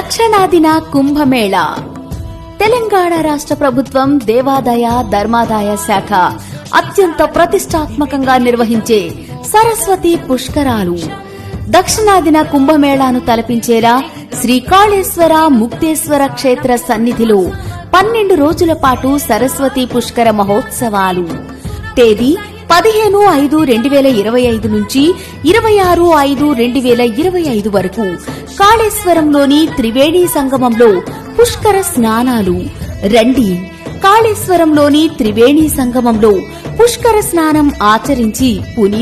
దక్షిణాదిన కుంభమేళా. తెలంగాణ రాష్ట్ర ప్రభుత్వం దేవాదాయ ధర్మాదాయ శాఖ అత్యంత ప్రతిష్టాత్మకంగా నిర్వహించే సరస్వతి పుష్కరాలు. దక్షిణాదిన కుంభమేళాను తలపించేలా శ్రీకాళేశ్వర ముక్తేశ్వర క్షేత్ర సన్నిధిలో 12 రోజుల పాటు సరస్వతి పుష్కర మహోత్సవాలు. తేదీ 15/5/2025 నుంచి 26/5/2025 వరకు కాళేశ్వరంలోని త్రివేణి సంగమంలో పుష్కర స్నానాలు. రండి, కాళేశ్వరంలోని త్రివేణి సంగమంలో పుష్కర స్నానం ఆచరించి పుని